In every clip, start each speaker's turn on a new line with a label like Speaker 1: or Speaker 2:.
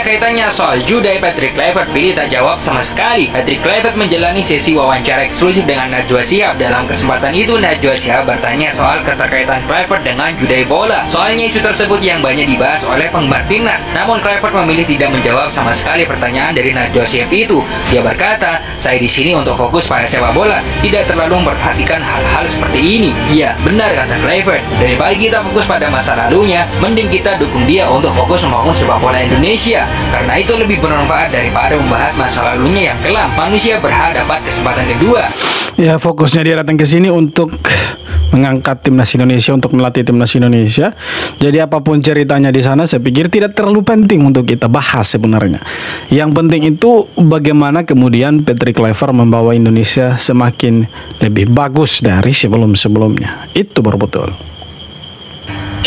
Speaker 1: kaitannya soal Judai Patrick Kluivert, pilih tak jawab sama sekali. Patrick Kluivert menjalani sesi wawancara eksklusif dengan Najwa Shihab. Dalam kesempatan itu, Najwa Shihab bertanya soal keterkaitan Kluivert dengan Judai bola. Soalnya isu tersebut yang banyak dibahas oleh penggemar timnas. Namun Kluivert memilih tidak menjawab sama sekali pertanyaan dari Najwa Shihab itu. Dia berkata, "Saya di sini untuk fokus pada sepak bola, tidak terlalu memperhatikan hal-hal seperti ini." Iya, benar kata Kluivert. Daripada kita fokus pada masa lalunya, mending kita dukung dia untuk fokus membangun sepak bola Indonesia. Karena itu lebih bermanfaat daripada membahas masa lalunya yang kelam. Manusia berhak dapat kesempatan kedua.
Speaker 2: Ya, fokusnya dia datang ke sini untuk mengangkat timnas Indonesia, untuk melatih timnas Indonesia. Jadi apapun ceritanya di sana, saya pikir tidak terlalu penting untuk kita bahas sebenarnya. Yang penting itu bagaimana kemudian Patrick Kluivert membawa Indonesia semakin lebih bagus dari sebelum-sebelumnya. Itu baru betul.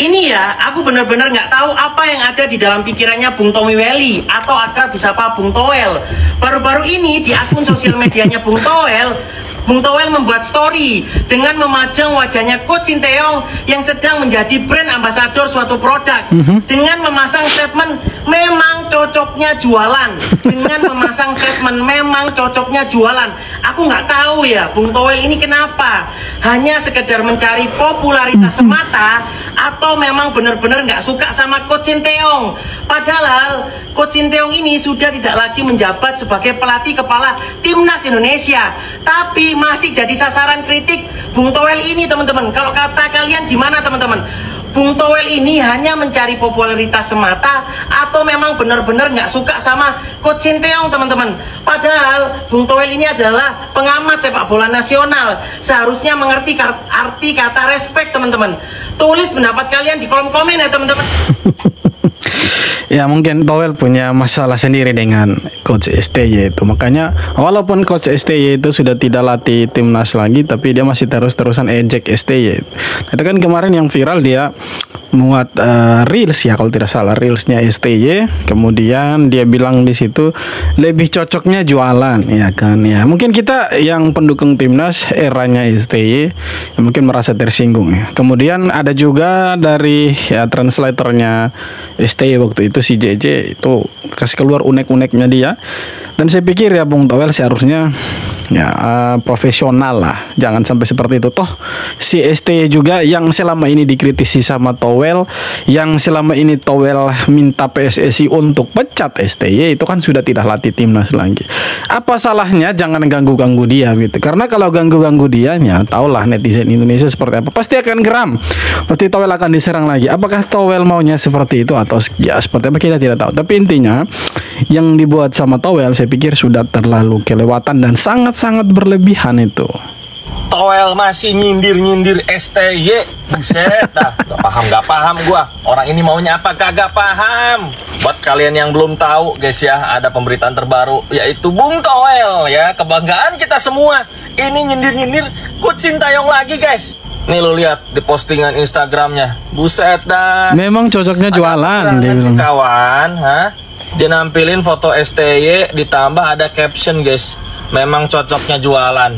Speaker 3: Ini ya, aku benar-benar nggak tahu apa yang ada di dalam pikirannya Bung Tommy Welly atau akrab disapa Bung Toel. Baru-baru ini di akun sosial medianya Bung Toel membuat story dengan memajang wajahnya Coach Sinteyong yang sedang menjadi brand ambasador suatu produk dengan memasang statement memang cocoknya jualan. Dengan memasang statement memang cocoknya jualan. Aku nggak tahu ya Bung Toel ini kenapa, hanya sekedar mencari popularitas semata atau memang benar-benar nggak suka sama Coach Sinteyong. Padahal Coach Sinteyong ini sudah tidak lagi menjabat sebagai pelatih kepala timnas Indonesia, tapi masih jadi sasaran kritik Bung Toel ini, teman-teman. Kalau kata kalian gimana, teman-teman? Bung Toel ini hanya mencari popularitas semata atau memang benar-benar nggak suka sama Coach Sinteyong, teman-teman? Padahal Bung Toel ini adalah pengamat sepak bola nasional, seharusnya mengerti arti kata respect, teman-teman. Tulis pendapat kalian di kolom komen ya, teman-teman.
Speaker 2: Ya, mungkin Toel punya masalah sendiri dengan Coach STY itu. Makanya walaupun Coach STY itu sudah tidak latih timnas lagi, tapi dia masih terus-terusan ejek STY. Itu kan kemarin yang viral, dia muat reels ya kalau tidak salah, reelsnya STY. Kemudian dia bilang di situ lebih cocoknya jualan, ya kan? Ya, mungkin kita yang pendukung timnas eranya STY ya, mungkin merasa tersinggung ya. Kemudian ada juga dari ya translatornya STY waktu itu, si JJ itu kasih keluar unek-uneknya dia. Dan saya pikir ya Bung Toel seharusnya ya profesional lah, jangan sampai seperti itu. Toh si STY juga yang selama ini dikritisi sama Toel, yang selama ini Toel minta PSSI untuk pecat STY, itu kan sudah tidak latih timnas lagi. Apa salahnya jangan ganggu-ganggu dia gitu. Karena kalau ganggu-ganggu dia, ya tahulah netizen Indonesia seperti apa, pasti akan geram, pasti Toel akan diserang lagi. Apakah Toel maunya seperti itu atau ya seperti apa, kita tidak tahu. Tapi intinya yang dibuat sama Toel saya pikir sudah terlalu kelewatan dan sangat-sangat berlebihan itu.
Speaker 4: Toel masih nyindir-nyindir STY. Buset dah, gak paham gua. Orang ini maunya apa kagak paham. Buat kalian yang belum tahu guys ya, ada pemberitaan terbaru yaitu Bung Toel ya, kebanggaan kita semua. Ini nyindir-nyindir Coach Sinteyong lagi guys. Nih lo lihat di postingan Instagramnya. Buset dah.
Speaker 2: Memang cocoknya jualan dia
Speaker 4: si kawan, dia nampilin foto STY ditambah ada caption guys, memang cocoknya jualan.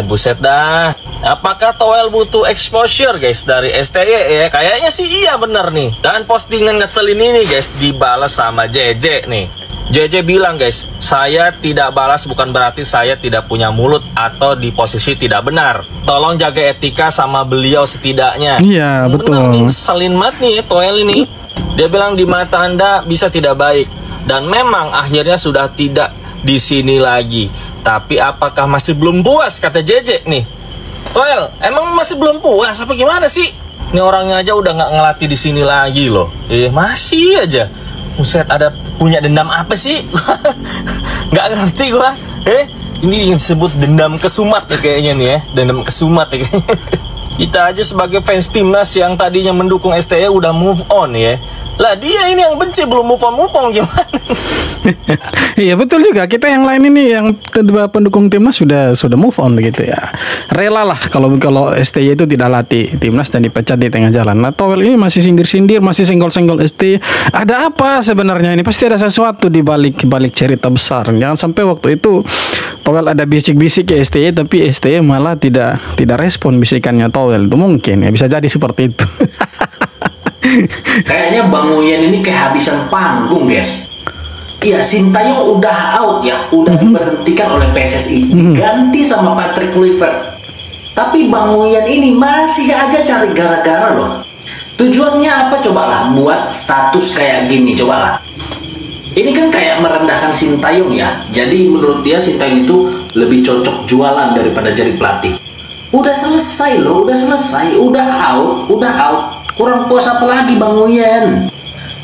Speaker 4: Buset dah. Apakah Toel butuh exposure guys dari STY ya? Kayaknya sih iya bener nih. Dan postingan ngeselin ini guys dibalas sama JJ nih. JJ bilang guys, saya tidak balas bukan berarti saya tidak punya mulut atau di posisi tidak benar. Tolong jaga etika sama beliau setidaknya.
Speaker 2: Iya betul.
Speaker 4: Bener, ngeselin banget nih Toel ini. Dia bilang di mata Anda bisa tidak baik dan memang akhirnya sudah tidak di sini lagi. Tapi apakah masih belum puas kata JJ nih? Toel, emang masih belum puas apa gimana sih? Ini orangnya aja udah nggak ngelatih di sini lagi loh. Masih aja. Buset, ada punya dendam apa sih? Nggak ngerti gua. Ini yang disebut dendam kesumat nih kayaknya nih ya. Dendam kesumat ya kayaknya. Kita aja sebagai fans timnas yang tadinya mendukung STY udah move on ya. Lah dia ini yang benci belum move on gimana?
Speaker 2: Iya betul juga, kita yang lain ini yang kedua pendukung timnas sudah move on begitu ya. Rela lah kalau STY itu tidak latih timnas dan dipecat di tengah jalan. Nah Toel ini masih sindir-sindir, masih senggol-senggol STY. Ada apa sebenarnya ini? Pasti ada sesuatu di balik cerita besar. Jangan sampai waktu itu Toel ada bisik-bisik ke STY tapi STY malah tidak respon bisikannya Toel. Itu mungkin ya, bisa jadi seperti itu.
Speaker 5: Kayaknya Bang Uyan ini kehabisan panggung guys. Iya, Sintayong udah out ya, udah diberhentikan oleh PSSI, diganti sama Patrick Kluivert. Tapi Bang Uyan ini masih aja cari gara-gara loh. Tujuannya apa cobalah? Buat status kayak gini cobalah. Ini kan kayak merendahkan Sintayong ya. Jadi menurut dia Sintayong itu lebih cocok jualan daripada jadi pelatih. Udah selesai loh, udah selesai, udah out. Kurang puas apa lagi Bang Uyan?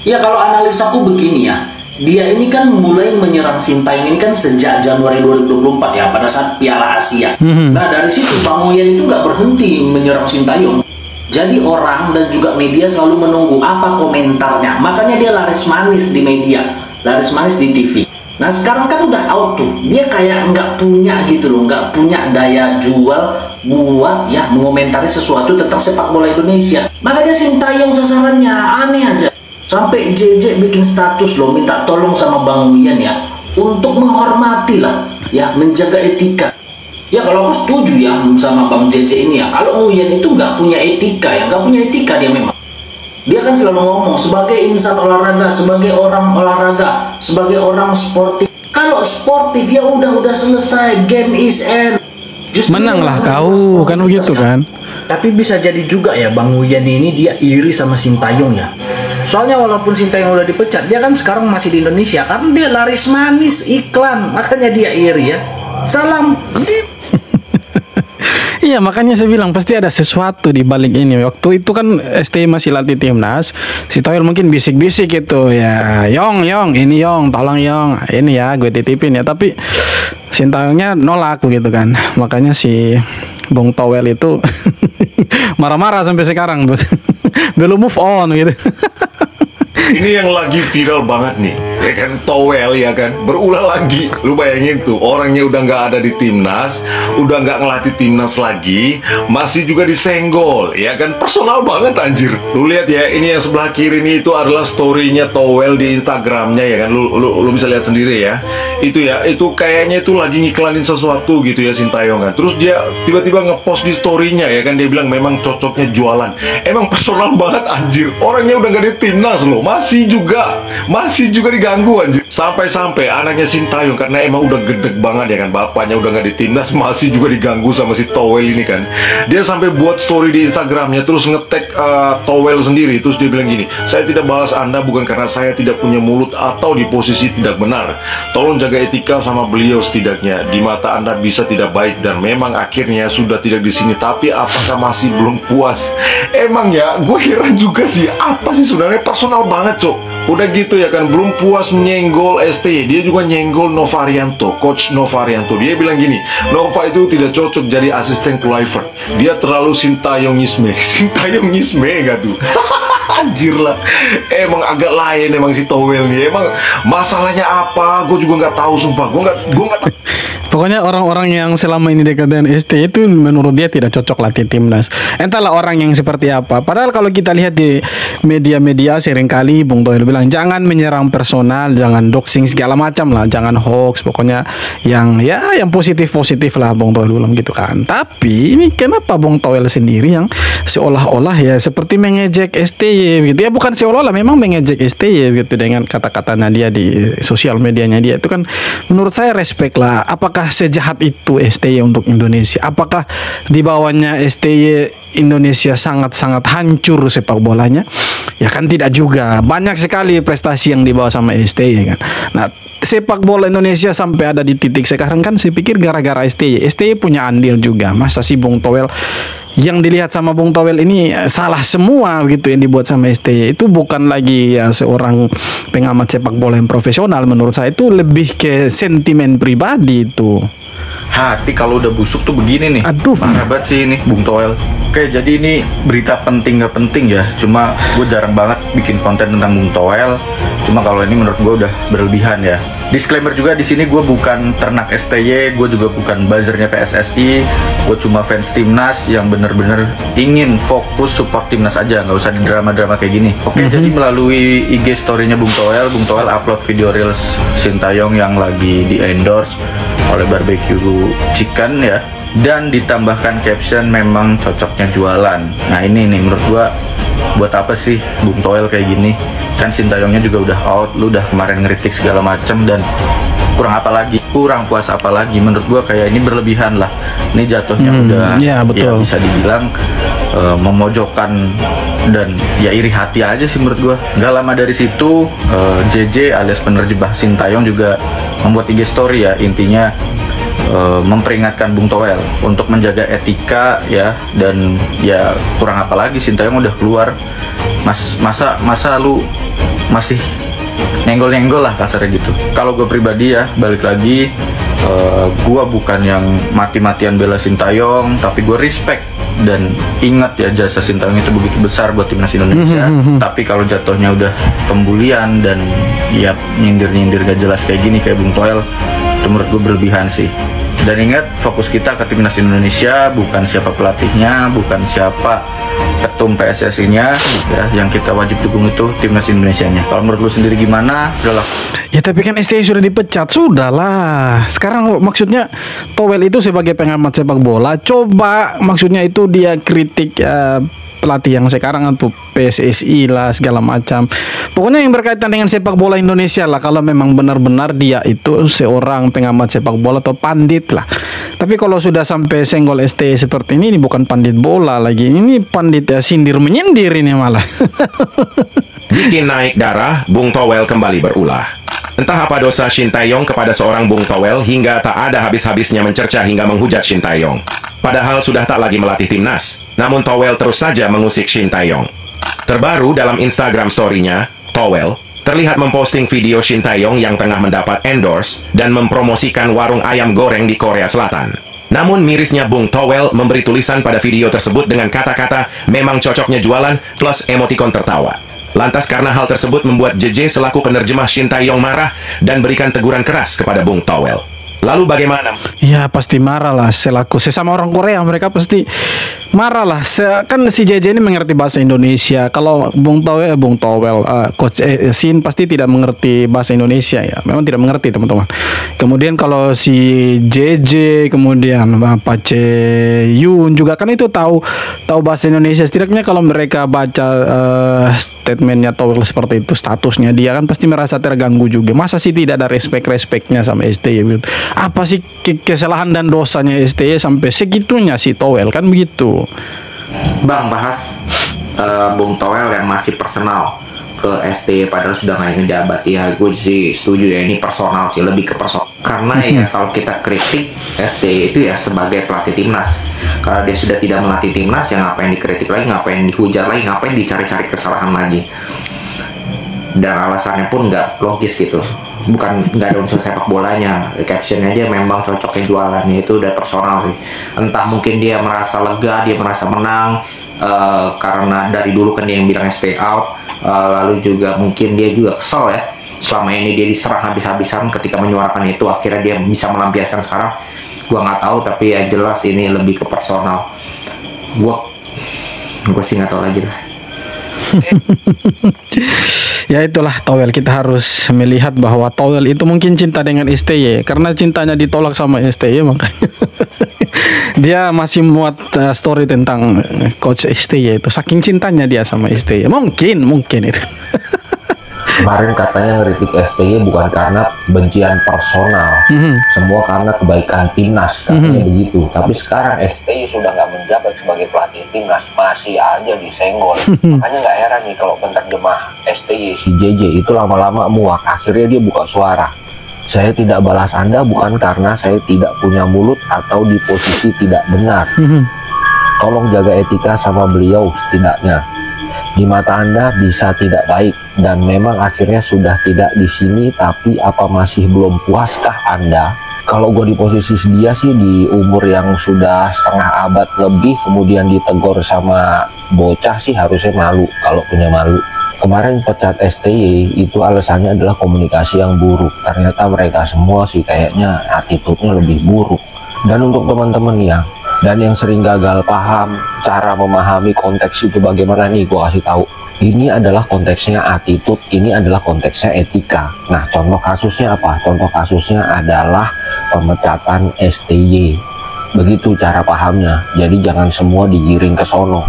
Speaker 5: Ya kalau analisaku begini ya. Dia ini kan mulai menyerang Sintayong ini kan sejak Januari 2024 ya, pada saat Piala Asia. Nah dari situ Bang Uyan itu nggak berhenti menyerang Sintayong. Jadi orang dan juga media selalu menunggu apa komentarnya. Makanya dia laris manis di media, laris manis di TV. Nah sekarang kan udah out tuh, dia kayak nggak punya gitu loh, nggak punya daya jual buat ya mengomentari sesuatu tentang sepak bola Indonesia. Makanya Sintayong sasarannya aneh aja. Sampai JJ bikin status loh, minta tolong sama Bang Uyan ya untuk menghormati lah ya, menjaga etika. Ya kalau aku setuju ya sama Bang JJ ini ya, kalau Uyan itu nggak punya etika ya, nggak punya etika dia memang. Dia kan selalu ngomong sebagai insan olahraga, sebagai orang olahraga, sebagai orang sportif. Kalau sportif ya udah selesai, game is end. Justru
Speaker 2: Menang lah kau, kan begitu kan.
Speaker 5: Tapi bisa jadi juga ya Bang Uyan ini dia iri sama Sintayong ya. Soalnya walaupun Sintayong udah dipecat, dia kan sekarang masih di Indonesia karena dia laris manis iklan, makanya dia iri ya. Salam.
Speaker 2: Iya, makanya saya bilang pasti ada sesuatu di balik ini. Waktu itu kan STY masih latih timnas, si Toel mungkin bisik-bisik gitu ya, Yong, ini Yong, tolong Yong, ini ya gue titipin ya. Tapi Sintayongnya nolak gitu kan. Makanya si Bung Toel itu marah-marah sampai sekarang belum move on gitu.
Speaker 6: Ini yang lagi viral banget nih, ya kan, Toel ya kan, berulah lagi. Lu bayangin tuh, orangnya udah nggak ada di timnas, udah nggak ngelatih timnas lagi, masih juga disenggol, ya kan, personal banget anjir. Lu lihat ya, ini yang sebelah kiri ini itu adalah story-nya Toel di Instagramnya ya kan, lu bisa lihat sendiri ya. Itu ya, itu kayaknya itu lagi ngiklanin sesuatu gitu ya Sintayong kan. Terus dia tiba-tiba ngepost di story-nya ya kan, dia bilang memang cocoknya jualan. Emang personal banget anjir, orangnya udah nggak di timnas loh, masih juga diganggu anjir. Sampai-sampai anaknya Sintayong karena emang udah gedeg banget ya kan, bapaknya udah nggak di timnas masih juga diganggu sama si Toel ini kan. Dia sampai buat story di Instagramnya terus nge-tag Toel sendiri, terus dia bilang gini, saya tidak balas Anda bukan karena saya tidak punya mulut atau di posisi tidak benar. Tolong jaga etika sama beliau setidaknya. Di mata Anda bisa tidak baik dan memang akhirnya sudah tidak di sini. Tapi apakah masih belum puas? Emang ya, gue heran juga sih. Apa sih sebenarnya personal banget cok. Udah gitu ya kan, belum puas nyenggol STY, dia juga nyenggol Novarianto, coach Novarianto. Dia bilang gini, Nova itu tidak cocok jadi asisten Kluivert. Dia terlalu Sintayongisme. Sintayongisme gak tuh? Anjir lah, emang agak lain emang si Toel nih. Emang masalahnya apa? Gue juga nggak tahu sumpah. Gue nggak tahu.
Speaker 2: Pokoknya orang-orang yang selama ini dekat dengan STY itu menurut dia tidak cocok latih timnas. Entahlah orang yang seperti apa. Padahal kalau kita lihat di media-media seringkali Bung Toel bilang jangan menyerang personal, jangan doxing segala macam lah, jangan hoax. Pokoknya yang positif-positif lah Bung Toel bilang gitu kan. Tapi ini kenapa Bung Toel sendiri yang seolah-olah ya seperti mengejek STY gitu ya, bukan seolah-olah, memang mengejek STY gitu dengan kata-katanya dia di sosial medianya dia itu kan menurut saya respect lah. Apakah sejahat itu STY untuk Indonesia? Apakah di bawahnya STY Indonesia sangat-sangat hancur sepak bolanya? Ya kan tidak juga. Banyak sekali prestasi yang dibawa sama STY kan. Nah, sepak bola Indonesia sampai ada di titik sekarang kan saya pikir gara-gara STY. STY punya andil juga. Masa si Bung Toel yang dilihat sama Bung Toel ini salah semua gitu yang dibuat sama STY. Itu bukan lagi ya seorang pengamat sepak bola yang profesional, menurut saya itu lebih ke sentimen pribadi itu.
Speaker 7: Hati kalau udah busuk tuh begini nih.
Speaker 2: Aduh,
Speaker 7: parah banget sih ini Bung Toel. Oke, jadi ini berita penting gak penting ya. Cuma gue jarang banget bikin konten tentang Bung Toel. Cuma kalau ini menurut gue udah berlebihan ya. Disclaimer juga di sini, gue bukan ternak STY, gue juga bukan buzzernya PSSI. Gue cuma fans timnas yang bener-bener ingin fokus support timnas aja, nggak usah di drama-drama kayak gini. Oke, jadi melalui IG story-nya Bung Toel upload video reels Sintayong yang lagi di endorse oleh Barbecue Chicken ya, dan ditambahkan caption memang cocoknya jualan. Nah ini nih menurut gua, buat apa sih Bung Toel kayak gini? Kan Sintayongnya juga udah out, lu udah kemarin ngeritik segala macem, dan kurang puas apa lagi. Menurut gua kayak ini berlebihan lah. Ini jatuhnya udah
Speaker 2: ya, betul.
Speaker 7: ya bisa dibilang memojokkan dan ya iri hati aja sih menurut gua. Nggak lama dari situ JJ alias penerjemah Sintayong juga membuat IG story ya, intinya memperingatkan Bung Toel untuk menjaga etika ya, dan ya kurang apa lagi, Sintayong udah keluar. Masa lu masih nyenggol-nyenggol lah kasarnya gitu. Kalau gue pribadi ya, balik lagi, gue bukan yang mati-matian bela Sintayong, tapi gue respect dan ingat ya jasa Sintayong itu begitu besar buat timnas Indonesia. Tapi kalau jatuhnya udah pembulian dan ya nyindir-nyindir gak jelas kayak gini kayak Bung Toel, itu menurut gue berlebihan sih. Dan ingat, fokus kita ke timnas Indonesia, bukan siapa pelatihnya, bukan siapa ketum PSSI-nya ya, yang kita wajib dukung itu timnas Indonesianya. Kalau menurut lu sendiri gimana? Udahlah.
Speaker 2: Ya tapi kan STY sudah dipecat, sudahlah. Sekarang maksudnya Toel itu sebagai pengamat sepak bola, coba maksudnya itu dia kritik pelatih yang sekarang untuk PSSI lah segala macam. Pokoknya yang berkaitan dengan sepak bola Indonesia lah, kalau memang benar-benar dia itu seorang pengamat sepak bola atau pandit lah. Tapi kalau sudah sampai senggol STY seperti ini bukan pandit bola lagi, ini pandit ya sindir menyindir ini malah.
Speaker 8: Bikin naik darah, Bung Toel kembali berulah. Entah apa dosa Sintayong kepada seorang Bung Toel hingga tak ada habis-habisnya mencerca hingga menghujat Sintayong. Padahal sudah tak lagi melatih timnas, namun Toel terus saja mengusik Sintayong. Terbaru dalam Instagram story-nya, Toel terlihat memposting video Sintayong yang tengah mendapat endorse dan mempromosikan warung ayam goreng di Korea Selatan. Namun mirisnya Bung Toel memberi tulisan pada video tersebut dengan kata-kata memang cocoknya jualan plus emotikon tertawa. Lantas karena hal tersebut membuat JJ selaku penerjemah Sintayong marah dan berikan teguran keras kepada Bung Toel. Lalu bagaimana?
Speaker 2: Ya pasti marah lah, selaku sesama orang Korea mereka pasti marah lah. Kan si JJ ini mengerti bahasa Indonesia. Kalau Bung Toel, Coach Sin pasti tidak mengerti bahasa Indonesia ya. Memang tidak mengerti teman-teman. Kemudian kalau si JJ, kemudian Pak Yun juga kan itu tahu bahasa Indonesia. Setidaknya kalau mereka baca statementnya Toel seperti itu, statusnya dia kan pasti merasa terganggu juga. Masa sih tidak ada respectnya sama STY gitu. Apa sih kesalahan dan dosanya STY sampai segitunya si Toel kan begitu.
Speaker 9: Bang, bahas Bung Toel yang masih personal ke STY padahal sudah nggak ngejabat ya. Gue sih setuju ya, ini personal sih, lebih ke personal. Karena ya kalau kita kritik STY itu ya sebagai pelatih timnas, karena dia sudah tidak melatih timnas, ya ngapain dikritik lagi, ngapain dihujat lagi, ngapain dicari-cari kesalahan lagi. Dan alasannya pun nggak logis gitu. Bukan nggak ada unsur sepak bolanya, captionnya aja memang cocoknya jualannya, itu udah personal sih. Entah mungkin dia merasa lega, dia merasa menang karena dari dulu kan dia yang bilang STY out, lalu juga mungkin dia juga kesel ya selama ini dia diserang habis-habisan ketika menyuarakan itu, akhirnya dia bisa melampiaskan sekarang. Gua nggak tahu, tapi ya jelas ini lebih ke personal. Gua sih nggak tahu lagi lah.
Speaker 2: Ya itulah Toel, kita harus melihat bahwa Toel itu mungkin cinta dengan STY, karena cintanya ditolak sama STY makanya dia masih muat story tentang Coach STY itu, saking cintanya dia sama STY. Mungkin itu.
Speaker 10: Kemarin katanya ngeritik STY bukan karena bencian personal, semua karena kebaikan timnas, katanya begitu. Tapi sekarang STY sudah nggak menjabat sebagai pelatih timnas, masih aja disenggol. Makanya nggak heran nih kalau penerjemah STY si JJ itu lama-lama muak, akhirnya dia buka suara. Saya tidak balas Anda bukan karena saya tidak punya mulut atau di posisi tidak benar. Tolong jaga etika sama beliau setidaknya. Di mata Anda bisa tidak baik dan memang akhirnya sudah tidak di sini, tapi apa masih belum puaskah Anda? Kalau gue di posisi dia sih, di umur yang sudah setengah abad lebih kemudian ditegur sama bocah sih harusnya malu kalau punya malu. Kemarin pecat STY itu alasannya adalah komunikasi yang buruk. Ternyata mereka semua sih kayaknya attitude-nya lebih buruk. Dan untuk teman-teman yang sering gagal paham cara memahami konteks itu bagaimana nih, gue kasih tahu. Ini adalah konteksnya attitude, ini adalah konteksnya etika. Nah, contoh kasusnya apa? Contoh kasusnya adalah pemecatan STY. Begitu cara pahamnya. Jadi jangan semua digiring ke sono.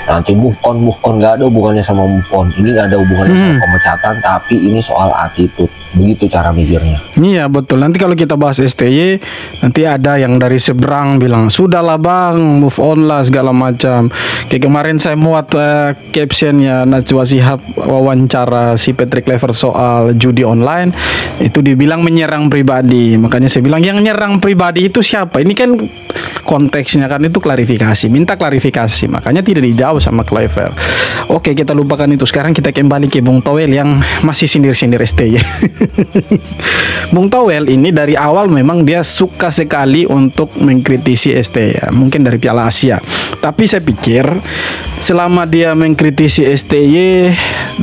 Speaker 10: nanti move on nggak ada hubungannya sama move on. Ini nggak ada hubungannya sama pemecatan, tapi ini soal attitude. Begitu cara mikirnya.
Speaker 2: Iya betul. Nanti kalau kita bahas STY, nanti ada yang dari seberang bilang sudahlah bang, move on lah segala macam. Kayak kemarin saya muat captionnya Najwa Shihab wawancara si Patrick Kluivert soal judi online, itu dibilang menyerang pribadi. Makanya saya bilang yang nyerang pribadi itu siapa? Ini kan konteksnya kan itu klarifikasi, minta klarifikasi. Makanya tidak dijawab sama Kluivert. Oke, kita lupakan itu. Sekarang kita kembali ke Bung Toel yang masih sindir-sindir STY. Bung Toel ini dari awal memang dia suka sekali untuk mengkritisi STY, ya. Mungkin dari Piala Asia. Tapi saya pikir selama dia mengkritisi STY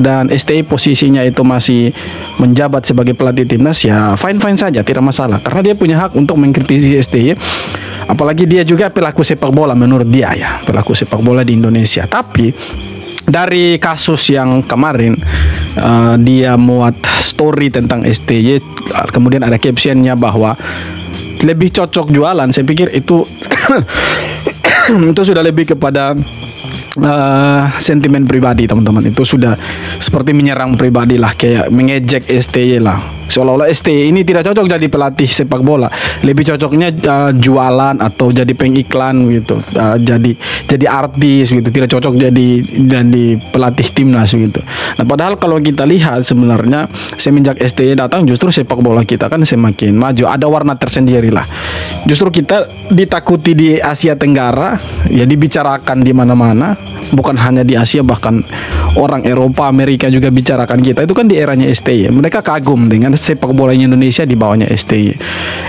Speaker 2: dan STY posisinya itu masih menjabat sebagai pelatih timnas, ya fine-fine saja, tidak masalah. Karena dia punya hak untuk mengkritisi STY. Apalagi dia juga pelaku sepak bola menurut dia, ya, pelaku sepak bola di Indonesia. Tapi dari kasus yang kemarin dia muat story tentang STY, kemudian ada captionnya bahwa lebih cocok jualan. Saya pikir itu itu sudah lebih kepada sentimen pribadi, teman-teman. Itu sudah seperti menyerang pribadi lah, kayak mengejek STY lah. Seolah-olah STY ini tidak cocok jadi pelatih sepak bola, lebih cocoknya jualan atau jadi pengiklan gitu, jadi artis gitu, tidak cocok jadi pelatih timnas gitu. Nah, padahal kalau kita lihat sebenarnya semenjak STY datang justru sepak bola kita kan semakin maju, ada warna tersendiri lah. Justru kita ditakuti di Asia Tenggara, ya dibicarakan di mana-mana, bukan hanya di Asia, bahkan orang Eropa, Amerika juga bicarakan kita. Itu kan di eranya STY. Mereka kagum dengan sepak bola Indonesia di bawahnya STY.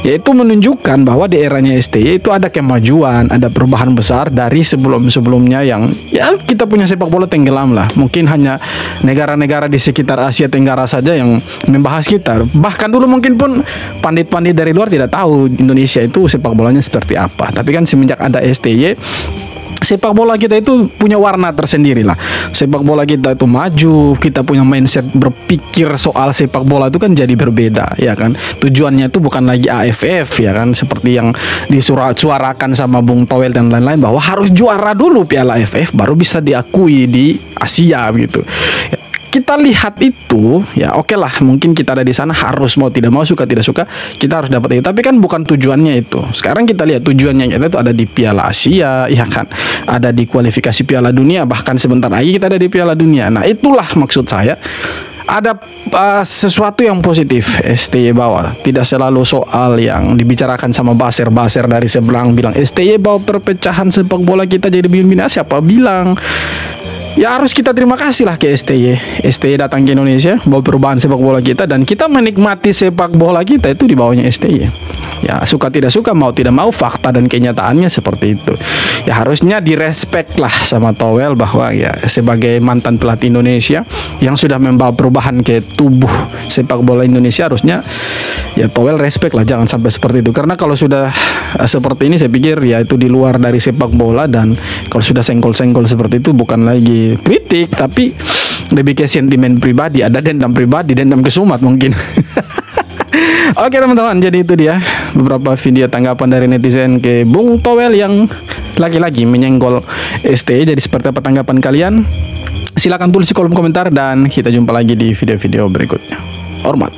Speaker 2: Yaitu menunjukkan bahwa di eranya STY itu ada kemajuan, ada perubahan besar dari sebelum-sebelumnya yang ya kita punya sepak bola tenggelam lah. Mungkin hanya negara-negara di sekitar Asia Tenggara saja yang membahas kita. Bahkan dulu mungkin pun pandit-pandit dari luar tidak tahu Indonesia itu sepak bolanya seperti apa. Tapi kan semenjak ada STY, sepak bola kita itu punya warna tersendiri lah. Sepak bola kita itu maju, kita punya mindset berpikir soal sepak bola itu kan jadi berbeda, ya kan. Tujuannya itu bukan lagi AFF, ya kan, seperti yang disuarakan sama Bung Toel dan lain-lain, bahwa harus juara dulu Piala AFF baru bisa diakui di Asia gitu. Kita lihat itu, ya oke lah, mungkin kita ada di sana harus mau tidak mau, suka tidak suka, kita harus dapat itu. Tapi kan bukan tujuannya itu. Sekarang kita lihat tujuannya kita itu ada di Piala Asia, ya kan, ada di kualifikasi Piala Dunia, bahkan sebentar lagi kita ada di Piala Dunia. Nah itulah maksud saya, ada sesuatu yang positif STY bawa. Tidak selalu soal yang dibicarakan sama baser-baser dari seberang bilang STY bawa perpecahan sepak bola kita jadi begini. Siapa bilang? Ya harus kita terima kasih lah ke STY. STY datang ke Indonesia, bawa perubahan sepak bola kita, dan kita menikmati sepak bola kita itu di bawahnya STY. Ya suka tidak suka, mau tidak mau, fakta dan kenyataannya seperti itu. Ya harusnya direspek lah sama Toel, bahwa ya sebagai mantan pelatih Indonesia yang sudah membawa perubahan ke tubuh sepak bola Indonesia, harusnya ya Toel respek lah, jangan sampai seperti itu. Karena kalau sudah seperti ini, saya pikir ya itu di luar dari sepak bola, dan kalau sudah senggol-senggol seperti itu bukan lagi kritik, tapi lebih ke sentimen pribadi, ada dendam pribadi, dendam kesumat mungkin. Oke teman-teman, jadi itu dia beberapa video tanggapan dari netizen ke Bung Toel yang lagi-lagi menyenggol STY. Jadi seperti apa tanggapan kalian? Silahkan tulis di kolom komentar, dan kita jumpa lagi di video-video berikutnya. Hormat.